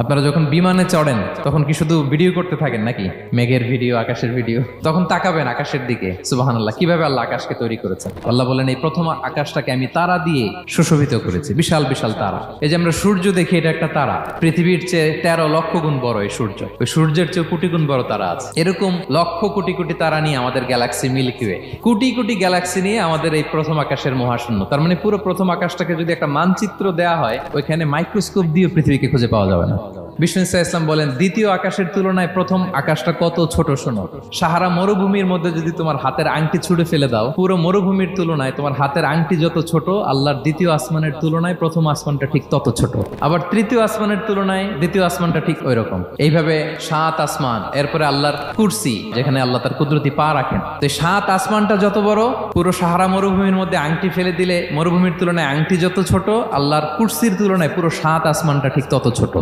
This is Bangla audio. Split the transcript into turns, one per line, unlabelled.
আপনারা যখন বিমানে চড়েন তখন কি শুধু ভিডিও করতে থাকেন নাকি? মেঘের ভিডিও, আকাশের ভিডিও। তখন তাকাবেন আকাশের দিকে, সুবহানাল্লাহ, কিভাবে আল্লাহ আকাশকে তৈরি করেছেন। আল্লাহ বলেন, এই প্রথম আকাশটাকে আমি তারা দিয়ে সুশোভিত করেছি, বিশাল বিশাল তারা। এই যে আমরা সূর্য দেখি, এটা একটা তারা, পৃথিবীর চেয়ে 13 লক্ষ গুণ বড় এই সূর্য। ওই সূর্যের চেয়ে কোটি গুণ বড় তারা আছে। এরকম লক্ষ কোটি কোটি তারা নিয়ে আমাদের Galaxy milky way, crore crore Galaxy নিয়ে আমাদের এই প্রথম আকাশের মহাশূন্য। তার মানে পুরো প্রথম আকাশটাকে যদি একটা মানচিত্র দেয়া হয়, ওইখানে মাইক্রোস্কোপ দিয়ে পৃথিবীকে খুঁজে পাওয়া যাবে না। বিষ্ণু ইসলাম বলেন, দ্বিতীয় আকাশের তুলনায় প্রথম আকাশটা কত ছোট শোনো। সাহারা মরুভূমির মধ্যে যদি তোমার হাতের আংটি ছুঁড়ে ফেলে দাও, পুরো মরুভূমির তুলনায় তোমার হাতের আংটি যত ছোট, আল্লাহর দ্বিতীয় আসমানের তুলনায় প্রথম আসমানটা ঠিক তত ছোট। আবার তৃতীয় আসমানের তুলনায় দ্বিতীয় আসমানটা ঠিক ওই রকম। এইভাবে 7 আসমান, এরপরে আল্লাহর কুরসি, যেখানে আল্লাহ তার কুদরতি পা রাখেন। তো 7 আসমানটা যত বড়, পুরো সাহারা মরুভূমির মধ্যে আংটি ফেলে দিলে মরুভূমির তুলনায় আংটি যত ছোট, আল্লাহর কুরসির তুলনায় পুরো 7 আসমানটা ঠিক তত ছোট।